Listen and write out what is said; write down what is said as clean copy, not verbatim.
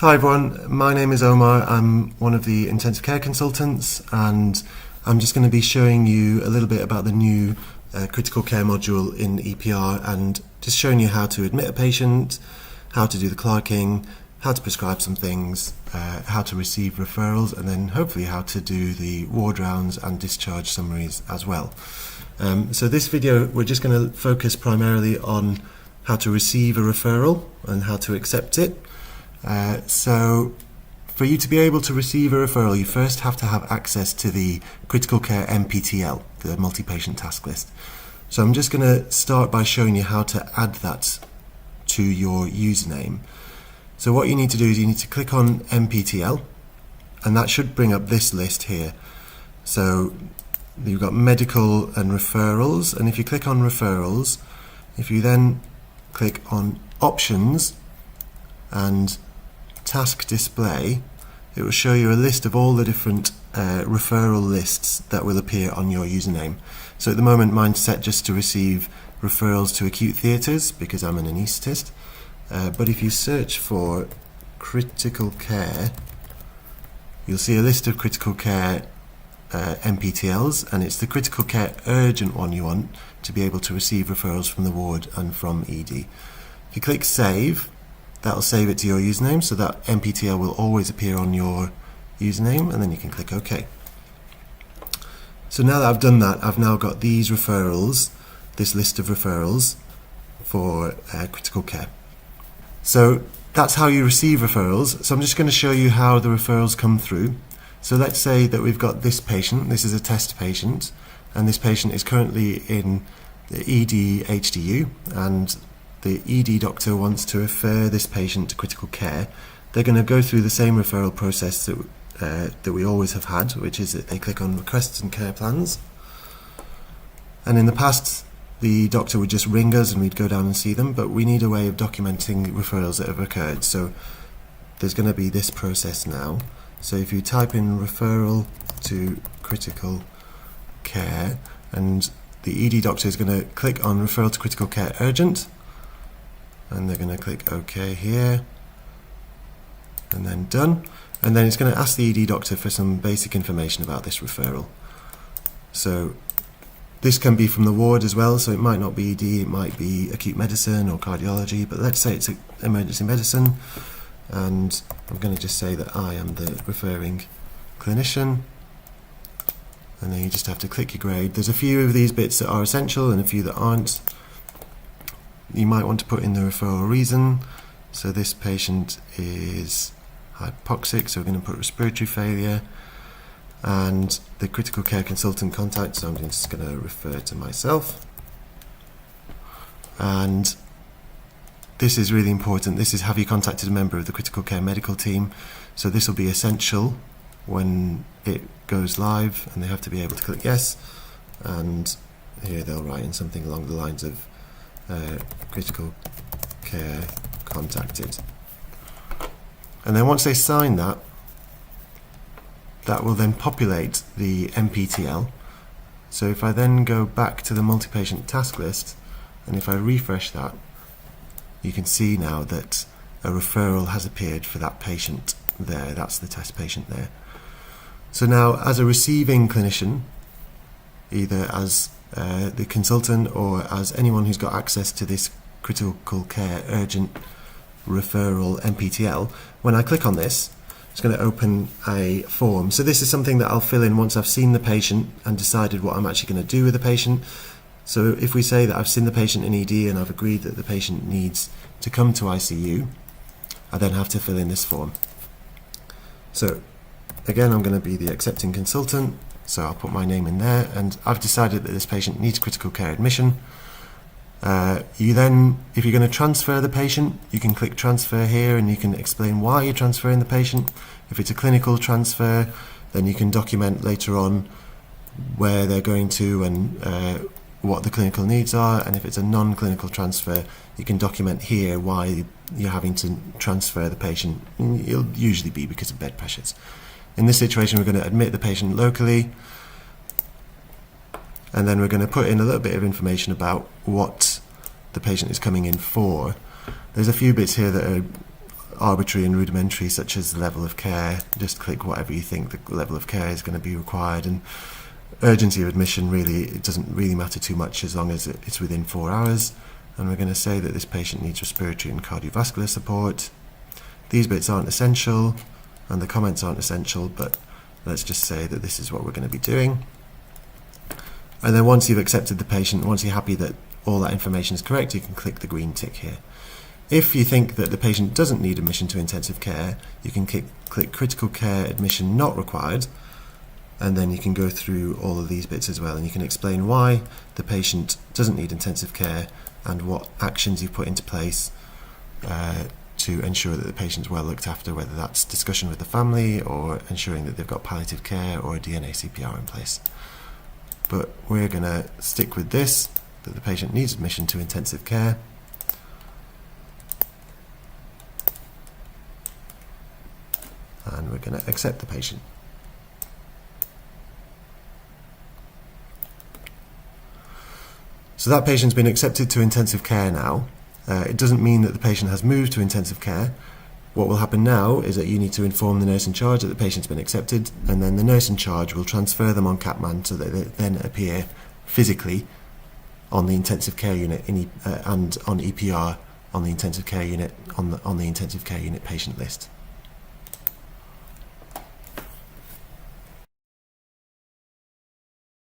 Hi everyone, my name is Omar. I'm one of the intensive care consultants, and I'm just going to be showing you a little bit about the new critical care module in EPR, and just showing you how to admit a patient, how to do the clerking, how to prescribe some things, how to receive referrals, and then hopefully how to do the ward rounds and discharge summaries as well. So this video we're just going to focus primarily on how to receive a referral and how to accept it. So for you to be able to receive a referral, you first have to have access to the critical care MPTL, the multi-patient task list. So I'm just going to start by showing you how to add that to your username. So what you need to do is you need to click on MPTL, and that should bring up this list here. So you've got medical and referrals, and if you click on referrals, if you then click on options and task display, it will show you a list of all the different referral lists that will appear on your username. So at the moment mine's set just to receive referrals to acute theatres because I'm an anaesthetist, but if you search for critical care, you'll see a list of critical care MPTLs, and it's the critical care urgent one you want to be able to receive referrals from the ward and from ED. If you click save, that'll save it to your username, so that MPTL will always appear on your username, and then you can click OK. So now that I've done that, I've now got these referrals, this list of referrals for critical care. So that's how you receive referrals. So I'm just going to show you how the referrals come through. So let's say that we've got this patient, this is a test patient, and this patient is currently in the ED HDU, and the ED doctor wants to refer this patient to critical care. They're going to go through the same referral process that we always have had, which is that they click on requests and care plans. And in the past, the doctor would just ring us and we'd go down and see them, but we need a way of documenting referrals that have occurred. So there's going to be this process now. So if you type in referral to critical care, and the ED doctor is going to click on referral to critical care urgent, and they're going to click OK here, and then done. And then it's going to ask the ED doctor for some basic information about this referral. So this can be from the ward as well, so it might not be ED, it might be acute medicine or cardiology, but let's say it's emergency medicine, and I'm going to just say that I am the referring clinician, and then you just have to click your grade. There's a few of these bits that are essential and a few that aren't. You might want to put in the referral reason. So this patient is hypoxic, so we're going to put respiratory failure, and the critical care consultant contact, so I'm just going to refer to myself. And this is really important. This is, have you contacted a member of the critical care medical team? So this will be essential when it goes live, and they have to be able to click yes, and here they'll write in something along the lines of critical care contacted. And then once they sign that, that will then populate the MPTL. So if I then go back to the multi-patient task list, and if I refresh that, you can see now that a referral has appeared for that patient there. That's the test patient there. So now, as a receiving clinician, either as the consultant or as anyone who's got access to this critical care urgent referral MPTL, when I click on this, it's going to open a form. So this is something that I'll fill in once I've seen the patient and decided what I'm actually going to do with the patient. So if we say that I've seen the patient in ED and I've agreed that the patient needs to come to ICU, I then have to fill in this form. So again, I'm going to be the accepting consultant, so I'll put my name in there, and I've decided that this patient needs critical care admission. You then, if you're going to transfer the patient, you can click transfer here, and you can explain why you're transferring the patient. If it's a clinical transfer, then you can document later on where they're going to and what the clinical needs are, and if it's a non-clinical transfer, you can document here why you're having to transfer the patient. It'll usually be because of bed pressures. In this situation, we're going to admit the patient locally, and then we're going to put in a little bit of information about what the patient is coming in for. There's a few bits here that are arbitrary and rudimentary, such as the level of care. Just click whatever you think the level of care is going to be required. And urgency of admission, really, it doesn't really matter too much as long as it's within 4 hours. And we're going to say that this patient needs respiratory and cardiovascular support. These bits aren't essential, and the comments aren't essential, but let's just say that this is what we're going to be doing. And then once you've accepted the patient, once you're happy that all that information is correct, you can click the green tick here. If you think that the patient doesn't need admission to intensive care, you can click critical care admission not required, and then you can go through all of these bits as well, and you can explain why the patient doesn't need intensive care and what actions you've put into place to ensure that the patient's well looked after, whether that's discussion with the family or ensuring that they've got palliative care or a DNA CPR in place. But we're going to stick with this, that the patient needs admission to intensive care. And we're going to accept the patient. So that patient's been accepted to intensive care now. It doesn't mean that the patient has moved to intensive care. What will happen now is that you need to inform the nurse in charge that the patient's been accepted, and then the nurse in charge will transfer them on Catman so that they then appear physically on the intensive care unit and on EPR on the intensive care unit on the intensive care unit patient list.